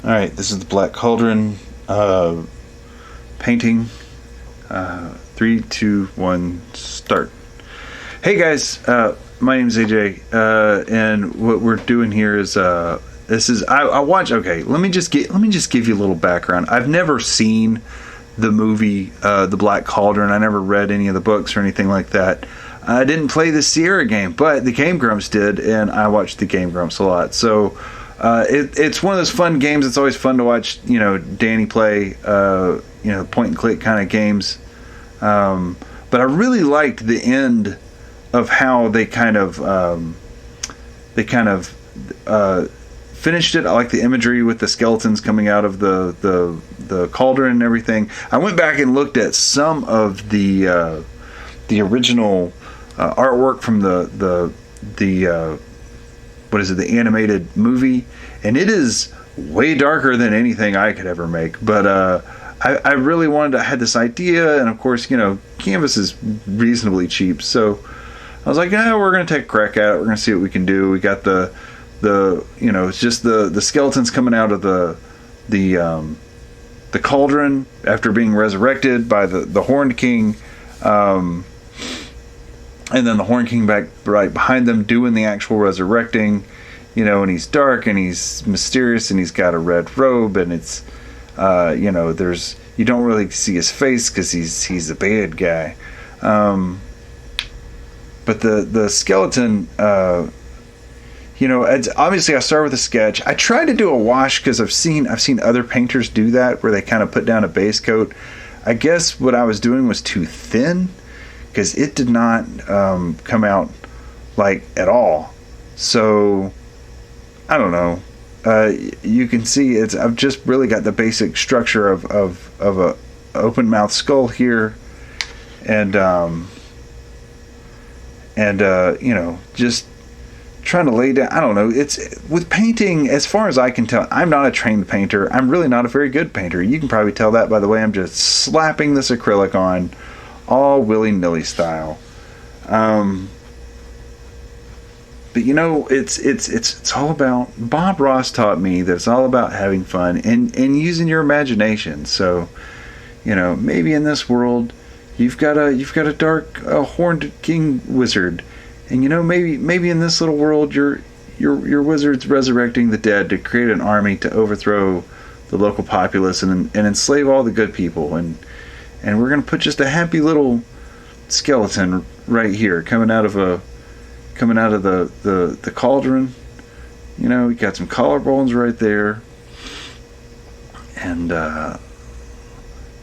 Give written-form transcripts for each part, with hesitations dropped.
Alright, this is the Black Cauldron painting. 3, 2, 1, start. Hey guys, my name is AJ, and what we're doing here is I watch. Okay, let me just give you a little background. I've never seen the movie The Black Cauldron. I never read any of the books or anything like that. I didn't play the Sierra game, but the Game Grumps did, and I watched the Game Grumps a lot. So it's one of those fun games. It's always fun to watch, Danny play, point and click kind of games. But I really liked the end of how they kind of finished it. I like the imagery with the skeletons coming out of the cauldron and everything. I went back and looked at some of the original artwork from the what is it, the animated movie, and it is way darker than anything I could ever make. But I really I had this idea, and of course, canvas is reasonably cheap, so I was like, yeah, we're gonna take a crack at it. We're gonna see what we can do. We got the it's just the skeletons coming out of the cauldron after being resurrected by the Horned King, and then the Horned King back right behind them doing the actual resurrecting, and he's dark and he's mysterious and he's got a red robe, and it's you don't really see his face because he's a bad guy, but the skeleton, it's obviously I start with a sketch. I try to do a wash because I've seen other painters do that where they kind of put down a base coat. I guess what I was doing was too thin because it did not come out at all. So I don't know. You can see I've just really got the basic structure of a open mouth skull here, and just trying to lay down. I don't know. It's with painting, as far as I can tell, I'm not a trained painter. I'm really not a very good painter. You can probably tell that by the way I'm just slapping this acrylic on, all willy-nilly style. But it's all about. Bob Ross taught me that it's all about having fun and using your imagination. So, maybe in this world you've got a dark horned king wizard, and maybe in this little world your wizard's resurrecting the dead to create an army to overthrow the local populace and enslave all the good people, and we're gonna put just a happy little skeleton right here coming out of the cauldron. We got some collarbones right there, and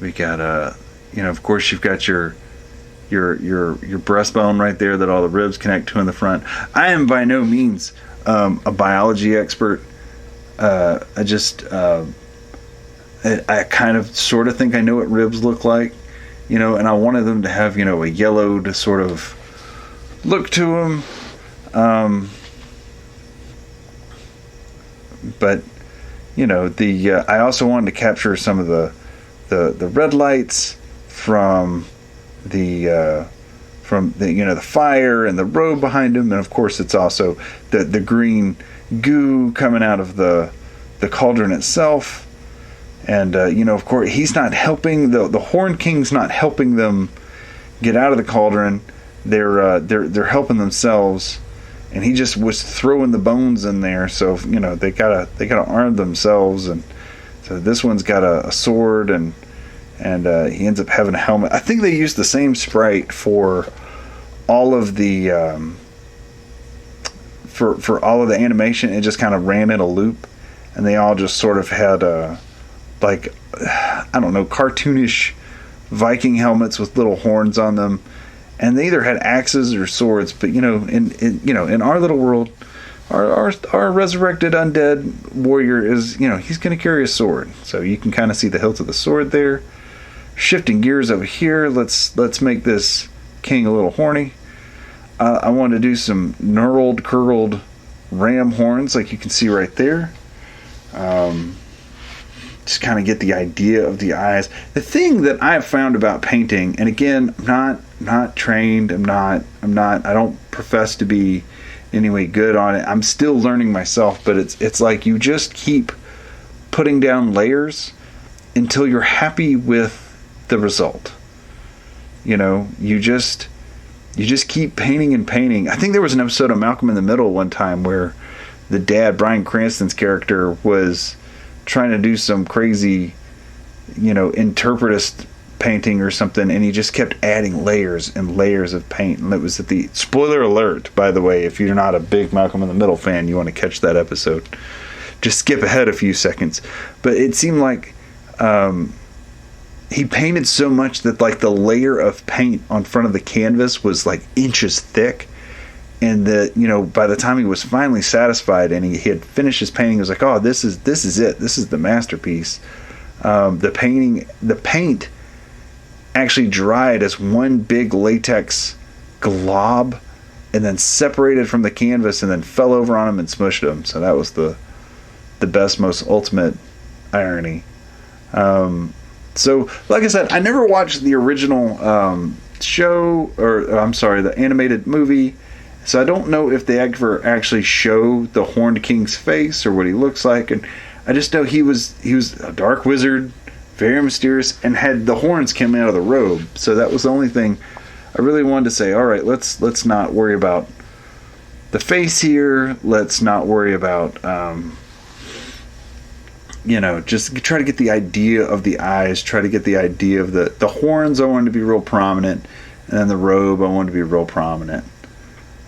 we got of course you've got your breastbone right there that all the ribs connect to in the front. I am by no means a biology expert. I kind of sort of think I know what ribs look like, and I wanted them to have a yellowed sort of look to them. But I also wanted to capture some of the red lights from the fire and the robe behind him, and of course it's also the green goo coming out of the cauldron itself, and of course he's not helping the Horned King's not helping them get out of the cauldron. They're helping themselves, and he just was throwing the bones in there, so they gotta arm themselves, and so this one's got a sword, and he ends up having a helmet. I think they used the same sprite for all of the for all of the animation. It just kind of ran in a loop, and they all just sort of had I don't know, cartoonish Viking helmets with little horns on them, and they either had axes or swords. But in our little world, our resurrected undead warrior is he's going to carry a sword, so you can kind of see the hilt of the sword there. Shifting gears over here, let's make this king a little horny. I want to do some knurled, curled ram horns, like you can see right there. Just kind of get the idea of the eyes. The thing that I have found about painting, and again, I'm not trained. I don't profess to be in any way good on it. I'm still learning myself, but it's like you just keep putting down layers until you're happy with the result. You just keep painting and painting. I think there was an episode of Malcolm in the Middle one time where the dad, Bryan Cranston's character, was trying to do some crazy, interpretist painting or something, and he just kept adding layers and layers of paint. And it was at the spoiler alert, by the way, if you're not a big Malcolm in the Middle fan, you want to catch that episode. Just skip ahead a few seconds. But it seemed like he painted so much that like the layer of paint on front of the canvas was like inches thick, and by the time he was finally satisfied and he had finished his painting, he was like, oh, this is it, this is the masterpiece. The paint actually dried as one big latex glob and then separated from the canvas and then fell over on him and smushed him. So that was the best, most ultimate irony. So, like I said, I never watched the original show, or I'm sorry, the animated movie. So I don't know if they ever actually show the Horned King's face or what he looks like. And I just know he was a dark wizard, very mysterious, and had the horns coming out of the robe. So that was the only thing I really wanted to say. All right, let's not worry about the face here. Let's not worry about just try to get the idea of the eyes, try to get the idea of the horns. I wanted to be real prominent, and then the robe I wanted to be real prominent.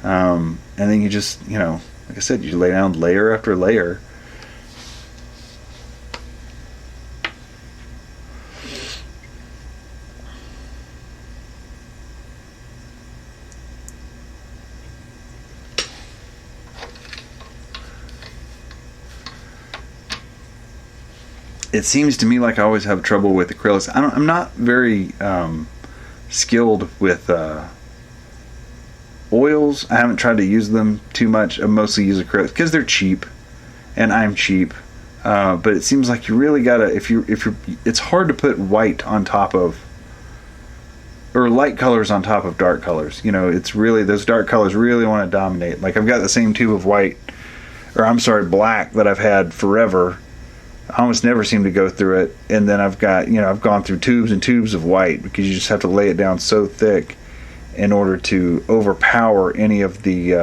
And then you just, like I said, you lay down layer after layer. It seems to me like I always have trouble with acrylics. I'm not very skilled with oils. I haven't tried to use them too much. I mostly use acrylics because they're cheap, and I'm cheap. But it seems like you really gotta, if you're, it's hard to put white on top of, or light colors on top of dark colors. It's really, those dark colors really want to dominate. Like I've got the same tube of black that I've had forever. I almost never seem to go through it, and then I've gone through tubes and tubes of white, because you just have to lay it down so thick in order to overpower any of the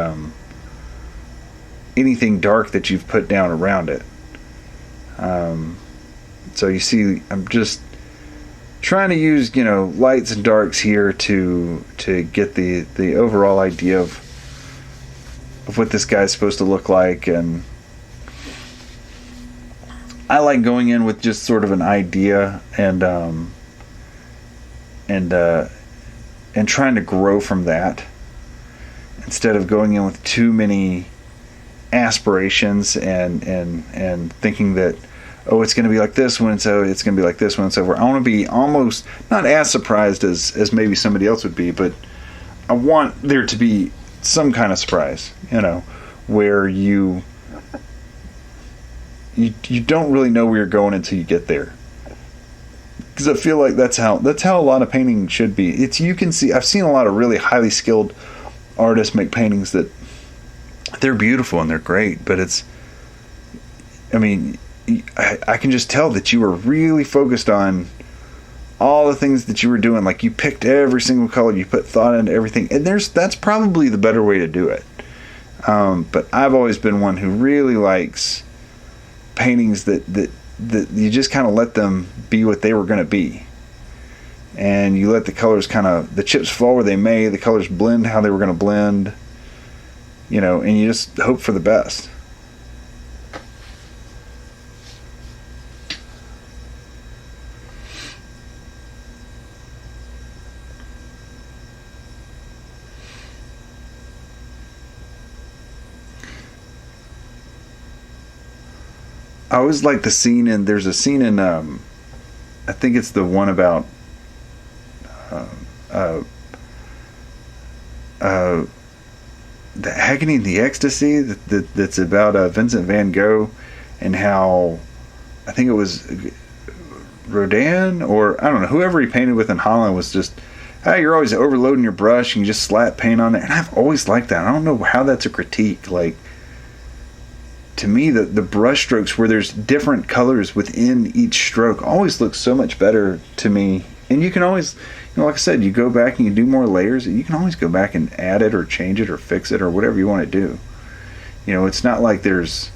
anything dark that you've put down around it. So you see, I'm just trying to use lights and darks here to get the overall idea of what this guy's supposed to look like. And I like going in with just sort of an idea and trying to grow from that, instead of going in with too many aspirations and thinking that, oh, it's going to be like this one, so it's going to be like this one, so I want to be almost not as surprised as maybe somebody else would be, but I want there to be some kind of surprise, where you don't really know where you're going until you get there. Because I feel like that's how a lot of painting should be. You can see, I've seen a lot of really highly skilled artists make paintings that they're beautiful and they're great, but I can just tell that you were really focused on all the things that you were doing. Like you picked every single color, you put thought into everything, and that's probably the better way to do it. But I've always been one who really likes paintings that you just kind of let them be what they were going to be, and you let the colors the chips fall where they may, the colors blend how they were going to blend, and you just hope for the best. I always like the scene there's a scene in I think it's the one about the agony and the ecstasy that's about Vincent van Gogh, and how I think it was Rodin, or I don't know, whoever he painted with in Holland, was just, hey, you're always overloading your brush and you just slap paint on there. And I've always liked that. I don't know how that's a critique, like to me, the brush strokes where there's different colors within each stroke always look so much better to me. And you can always, like I said, you go back and you do more layers, and you can always go back and add it or change it or fix it or whatever you want to do. It's not like there's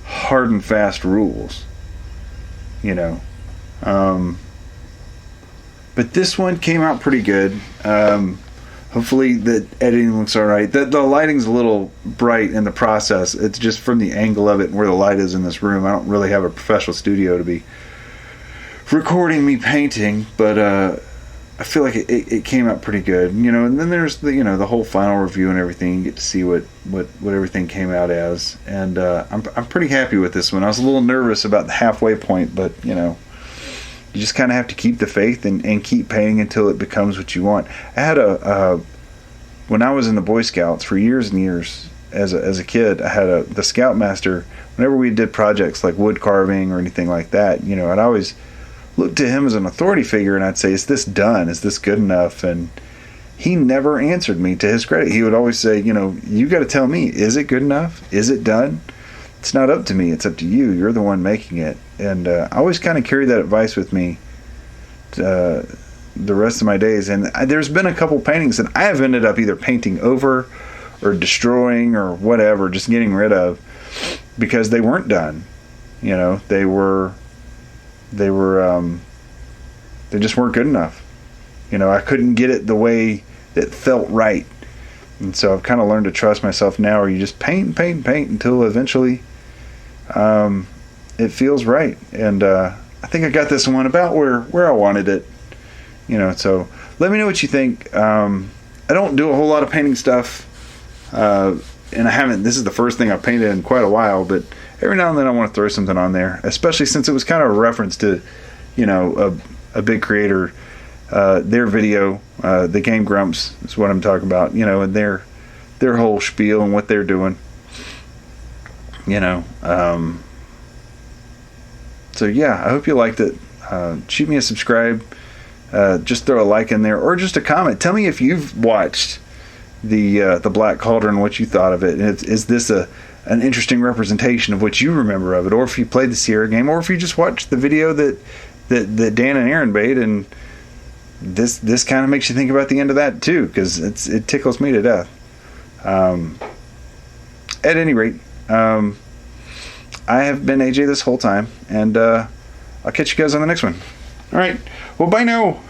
hard and fast rules, but this one came out pretty good. Hopefully the editing looks all right. The lighting's a little bright in the process. It's just from the angle of it and where the light is in this room. I don't really have a professional studio to be recording me painting, but I feel like it came out pretty good. And then there's the whole final review and everything. You get to see what everything came out as, and I'm pretty happy with this one. I was a little nervous about the halfway point, but you just kind of have to keep the faith and keep painting until it becomes what you want. I had when I was in the Boy Scouts for years and years as a kid, I had the Scoutmaster. Whenever we did projects like wood carving or anything like that, I'd always look to him as an authority figure, and I'd say, "Is this done? Is this good enough?" And he never answered me. To his credit, he would always say, "You got to tell me, is it good enough? Is it done? It's not up to me. It's up to you. You're the one making it." And I always kind of carry that advice with me the rest of my days. And there's been a couple paintings that I have ended up either painting over or destroying or whatever, just getting rid of because they weren't done. They just weren't good enough. I couldn't get it the way that felt right. And so I've kind of learned to trust myself now, where you just paint until eventually it feels right. And I think I got this one about where I wanted it. So let me know what you think. I don't do a whole lot of painting stuff, and I haven't. This is the first thing I've painted in quite a while, but every now and then I want to throw something on there, especially since it was kind of a reference to, a big creator, their video, the Game Grumps is what I'm talking about, and their whole spiel and what they're doing, so yeah, I hope you liked it. Shoot me a subscribe, just throw a like in there, or just a comment. Tell me if you've watched the Black Cauldron, what you thought of it. Is this an interesting representation of what you remember of it, or if you played the Sierra game, or if you just watched the video that Dan and Aaron made, and this kind of makes you think about the end of that too, because it tickles me to death. At any rate, I have been AJ this whole time, and I'll catch you guys on the next one. All right, well, bye now.